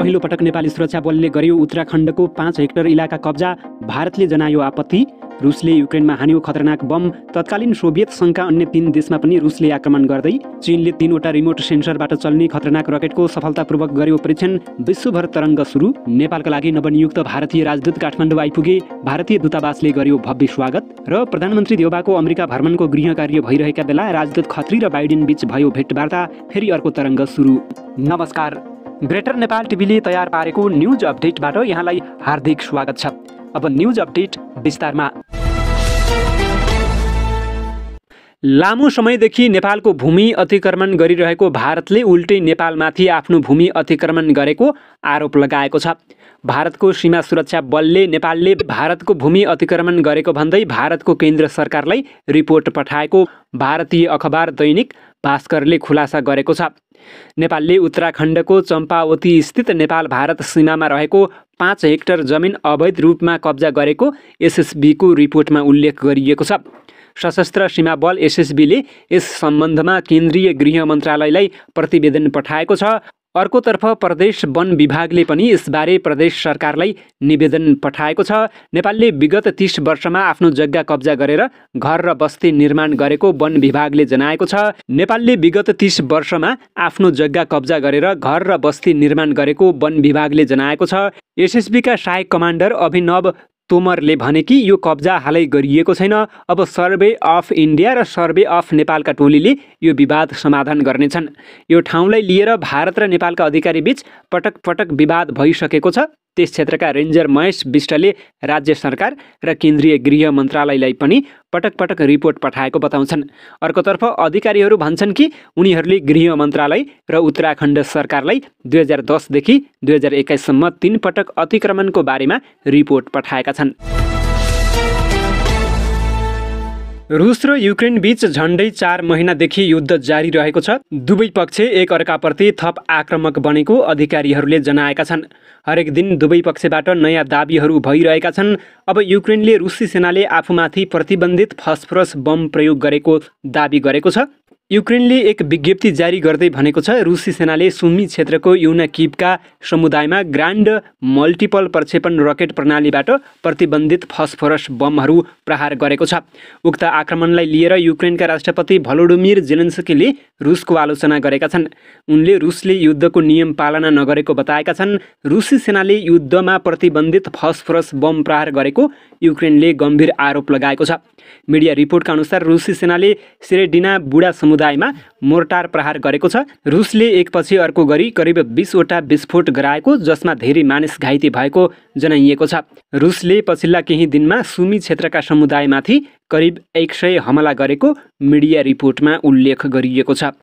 पहिलो पटक नेपाली सुरक्षा बलले गर्यो उत्तराखण्डको 5 हेक्टर इलाका कब्जा, भारतले जनायो आपत्ति। रुसले युक्रेनमा हान्यो खतरनाक बम, तत्कालीन सोभियत सङ्घका अन्य 3 देशमा पनि रुसले आक्रमण गर्दै। चीनले 3वटा रिमोट सेन्सरबाट चल्ने खतरनाक रकेटको सफलतापूर्वक गर्यो परीक्षण, विश्वभर तरङ्ग सुरु। नेपालका लागि नवनियुक्त भारतीय राजदूत काठमाडौँ आइपुगे, भारतीय दूतावासले गर्यो भव्य स्वागत। र प्रधानमन्त्री देउबाको अमेरिका भ्रमणको गृह कार्य भइरहेका बेला राजदूत खत्री र बाइडेन बीच भयो भेटवार्ता, फेरि अर्को तरङ्ग सुरु। नमस्कार, ग्रेटर नेपाल टिभीले तयार पारेको न्युज अपडेटबाट यहाँलाई हार्दिक स्वागत छ। अब न्युज अपडेट विस्तारमा। लामो समयदेखि नेपालको भूमि अतिक्रमण गरिरहेको भारतले उल्टै नेपालमाथि आफ्नो भूमि अतिक्रमण गरेको आरोप लगाएको छ। भारतको सीमा सुरक्षा बलले नेपालले भारतको भूमि अतिक्रमण गरेको भन्दै भारतको केन्द्र सरकारलाई रिपोर्ट पठाएको भारतीय अखबार दैनिक भास्करले खुलासा गरेको छ। नेपालले उत्तराखण्डको चम्पावती स्थित नेपाल भारत सीमामा रहेको 5 हेक्टर जमिन अवैध रूपमा कब्जा गरेको एसएसबीको रिपोर्टमा उल्लेख गरिएको छ। सशस्त्र सीमा बल एसएसबीले यस सम्बन्धमा केन्द्रीय गृह मन्त्रालयलाई प्रतिवेदन पठाएको छ। अर्कोतर्फ प्रदेश वन विभागले पनि यसबारे प्रदेश सरकारलाई निवेदन पठाएको छ। नेपालले विगत 30 वर्षमा आफ्नो जग्गा कब्जा गरेर घर र बस्ती निर्माण गरेको वन विभागले जनाएको छ। नेपालले विगत 30 वर्षमा आफ्नो जग्गा कब्जा गरेर घर र बस्ती निर्माण गरेको वन विभागले जनाएको छ। एसएसबीका सहायक कमान्डर अभिनव तोमरले भने कि यो कब्जा हालै गरिएको छैन, अब सर्वे अफ इन्डिया र सर्वे अफ नेपालका टोलीले यो विवाद समाधान गर्नेछन्। यो ठाउँलाई लिएर भारत र नेपालका अधिकारी बीच पटक पटक विवाद भइसकेको छ। त्यस क्षेत्रका रेन्जर महेश विष्टले राज्य सरकार र केन्द्रीय गृह मन्त्रालयलाई पनि पटक पटक रिपोर्ट पठाएको बताउँछन्। अर्कोतर्फ अधिकारीहरू भन्छन् कि उनीहरूले गृह मन्त्रालय र उत्तराखण्ड सरकारलाई 2010 देखि 2021 सम्म 3 पटक अतिक्रमणको बारेमा रिपोर्ट पठाएका छन्। रुस र युक्रेन बीच झण्डै 4 महिनादेखि युद्ध जारी रहेको छ। दुवै पक्ष एकअर्काप्रति थप आक्रामक बनेको अधिकारीहरूले जनाएका छन्। हरेक दिन दुवै पक्षबाट नयाँ दाबीहरू भइरहेका छन्। अब युक्रेनले रुसी सेनाले आफूमाथि प्रतिबन्धित फस्फोरस बम प्रयोग गरेको दाबी गरेको छ। युक्रेनले एक विज्ञप्ति जारी गर्दै भनेको छ, रुसी सेनाले सुमी क्षेत्रको युनाकिभका समुदायमा ग्रान्ड मल्टिपल प्रक्षेपण रकेट प्रणालीबाट प्रतिबन्धित फस्फोरस बमहरू प्रहार गरेको छ। उक्त आक्रमणलाई लिएर युक्रेनका राष्ट्रपति भलोडिमिर जेलेन्स्कीले रुसको आलोचना गरेका छन्। उनले रुसले युद्धको नियम पालना नगरेको बताएका छन्। रुसी सेनाले युद्धमा प्रतिबन्धित फस्फोरस बम प्रहार गरेको युक्रेनले गम्भीर आरोप लगाएको छ। मिडिया रिपोर्टका अनुसार रुसी सेनाले सेरेडिना बुढा समुदायमा मोर्टार प्रहार गरेको छ। रुसले एकपछि अर्को गरी करिब 20 वटा विस्फोट गराएको, जसमा धेरै मानिस घाइते भएको जनाइएको छ। रुसले पछिल्ला केही दिनमा सुमी क्षेत्रका समुदायमाथि करिब 100 हमला गरेको मिडिया रिपोर्टमा उल्लेख गरिएको छ।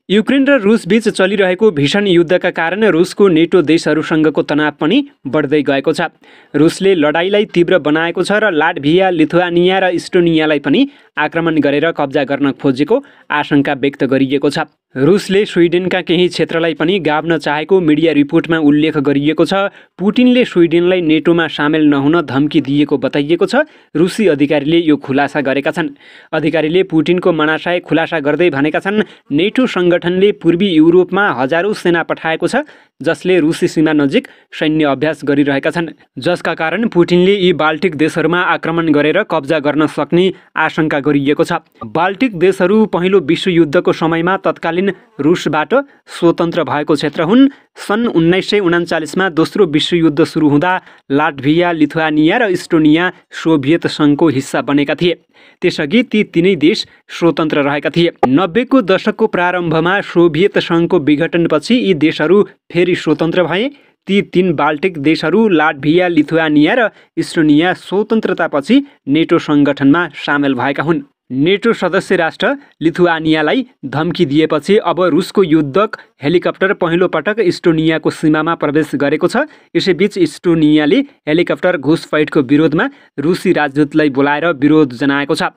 युक्रेन र रुस बीच चलिरहेको भीषण युद्धका कारण रुसको नेटो देशहरूसँगको तनाव पनि बढ्दै गएको छ। रुसले लडाईँलाई तीव्र बनाएको छ र लाटभिया, लिथुआनिया र इस्टोनियालाई पनि आक्रमण गरेर कब्जा गर्न खोजेको आशंका व्यक्त गरिएको छ। रुसले स्विडेनका केही क्षेत्रलाई पनि गाभ्न चाहेको मिडिया रिपोर्टमा उल्लेख गरिएको छ। पुटिनले स्विडेनलाई नेटोमा सामेल नहुन धम्की दिएको बताइएको छ। रुसी अधिकारीले यो खुलासा गरेका छन्। अधिकारीले पुटिनको मनासाय खुलासा गर्दै भनेका छन्, नेटो सङ्गठनले पूर्वी युरोपमा हजारौँ सेना पठाएको छ, जसले रुसी सीमा नजिक सैन्य अभ्यास गरिरहेका छन्, जसका कारण पुटिनले यी बाल्टिक देशहरूमा आक्रमण गरेर कब्जा गर्न सक्ने आशंका गरिएको छ। बाल्टिक देशहरू पहिलो विश्वयुद्धको समयमा तत्कालीन रुसबाट स्वतन्त्र भएको क्षेत्र हुन्। सन् 1939मा दोस्रो विश्वयुद्ध सुरु हुँदा लाटभिया, लिथुआनिया र इस्टोनिया सोभियत सङ्घको हिस्सा बनेका थिए। त्यसअघि ती तीनै देश स्वतन्त्र रहेका थिए। 90को दशकको प्रारम्भमा सोभियत सङ्घको विघटनपछि यी देशहरू फेरि स्वतन्त्र भए। ती 3 बाल्टिक देशहरू लाटभिया, लिथुआनिया र इस्टोनिया स्वतन्त्रतापछि नेटो सङ्गठनमा सामेल भएका हुन्। नेटो सदस्य राष्ट्र लिथुआनियालाई धम्की दिएपछि अब रुसको युद्धक हेलिकप्टर पहिलो पटक इस्टोनियाको सीमामा प्रवेश गरेको छ। यसैबीच इस्टोनियाले हेलिकप्टर घुसपैठको विरोधमा रुसी राजदूतलाई बोलाएर विरोध जनाएको छ।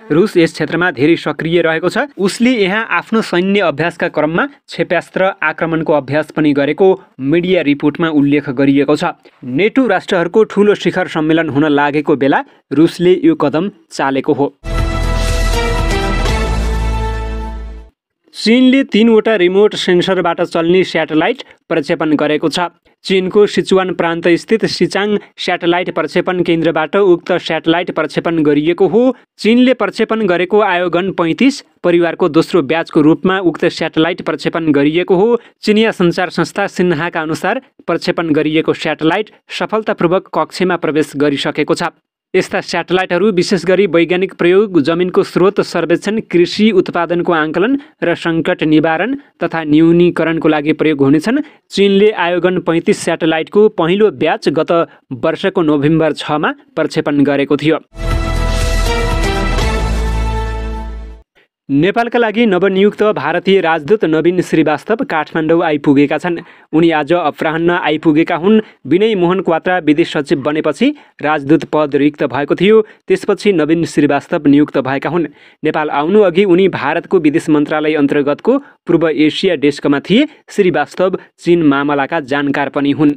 रुस यस क्षेत्रमा धेरै सक्रिय रहेको छ। उसले यहाँ आफ्नो सैन्य अभ्यासका क्रममा क्षेप्यास्त्र आक्रमणको अभ्यास पनि गरेको मिडिया रिपोर्टमा उल्लेख गरिएको छ। नेटो राष्ट्रहरूको ठूलो शिखर सम्मेलन हुन लागेको बेला रुसले यो कदम चालेको हो। चीनले 3वटा रिमोट सेन्सरबाट चल्ने स्याटेलाइट प्रक्षेपण गरेको छ। चीनको सिचुवान प्रान्तस्थित सिचाङ स्याटेलाइट प्रक्षेपण केन्द्रबाट उक्त स्याटेलाइट प्रक्षेपण गरिएको हो। चीनले प्रक्षेपण गरेको आयोगन 35 परिवारको दोस्रो ब्याचको रूपमा उक्त स्याटेलाइट प्रक्षेपण गरिएको हो। चिनिया सञ्चार संस्था सिन्हाका अनुसार प्रक्षेपण गरिएको स्याटेलाइट सफलतापूर्वक कक्षमा प्रवेश गरिसकेको छ। यस्ता स्याटेलाइटहरू विशेष गरी वैज्ञानिक प्रयोग, जमिनको स्रोत सर्वेक्षण, कृषि उत्पादनको आकलन र सङ्कट निवारण तथा न्यूनीकरणको लागि प्रयोग हुनेछन्। चीनले आयोगन 35 स्याटेलाइटको पहिलो ब्याच गत वर्षको नोभेम्बर 6 मा प्रक्षेपण गरेको थियो। नेपालका लागि नवनियुक्त भारतीय राजदूत नवीन श्रीवास्तव काठमाडौँ आइपुगेका छन्। उनी आज अपराह्न आइपुगेका हुन्। विनय मोहन क्वात्रा विदेश सचिव बनेपछि राजदूत पद रिक्त भएको थियो। त्यसपछि नवीन श्रीवास्तव नियुक्त भएका हुन्। नेपाल आउनु अघि उनी भारतको विदेश मन्त्रालय अन्तर्गतको पूर्व एसिया डेस्कमा थिए। श्रीवास्तव चीन मामलाका जानकार पनि हुन्।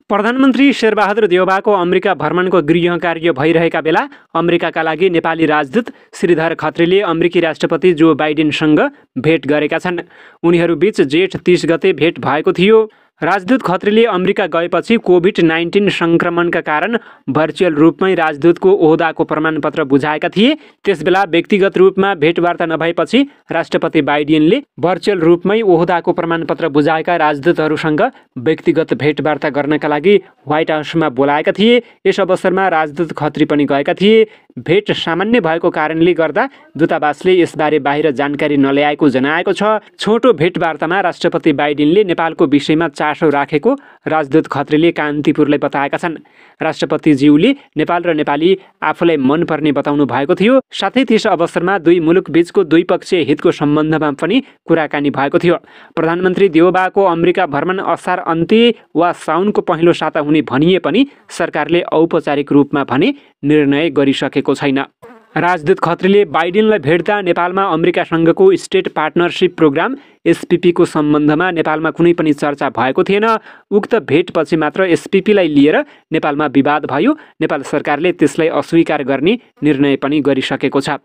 प्रधानमन्त्री शेरबहादुर देउवाको अमेरिका भ्रमणको गृह कार्य भइरहेका बेला अमेरिकाका लागि नेपाली राजदूत श्रीधर खत्रीले अमेरिकी राष्ट्रपति जो बाइडेनसँग भेट गरेका छन्। उनीहरूबीच जेठ 30 गते भेट भएको थियो। राजदूत खत्रीले अमेरिका गएपछि कोभिड-19 सङ्क्रमणका कारण भर्चुअल रूपमै राजदूतको ओहदाको प्रमाणपत्र बुझाएका थिए। त्यसबेला व्यक्तिगत रूपमा भेटवार्ता नभएपछि राष्ट्रपति बाइडेनले भर्चुअल रूपमै ओहदाको प्रमाणपत्र बुझाएका राजदूतहरूसँग व्यक्तिगत भेटवार्ता गर्नका लागि व्हाइट हाउसमा बोलाएका थिए। यस अवसरमा राजदूत खत्री पनि गएका थिए। भेट सामान्य भएको कारणले गर्दा दूतावासले यसबारे बाहिर जानकारी नल्याएको जनाएको छ। छोटो भेटवार्तामा राष्ट्रपति बाइडेनले नेपालको विषयमा चासो राखेको राजदूत खत्रीले कान्तिपुरलाई बताएका छन्। राष्ट्रपतिज्यूले नेपाल र नेपाली आफूलाई मनपर्ने बताउनु भएको थियो। साथै त्यस अवसरमा दुई मुलुक बीचको द्विपक्षीय हितको सम्बन्धमा पनि कुराकानी भएको थियो। प्रधानमन्त्री देउवाको अमेरिका भ्रमण असार अन्त्य वा साउनको पहिलो साता हुने भनिए पनि सरकारले औपचारिक रूपमा भने निर्णय गरिसकेको छैन। राजदूत खत्रीले बाइडेनलाई भेट्दा नेपालमा अमेरिकासँगको स्टेट पार्टनरसिप प्रोग्राम एसपीपीको सम्बन्धमा नेपालमा कुनै पनि चर्चा भएको थिएन। उक्त भेटपछि मात्र एसपीपीलाई लिएर नेपालमा विवाद भयो। नेपाल सरकारले त्यसलाई अस्वीकार गर्ने निर्णय पनि गरिसकेको छ।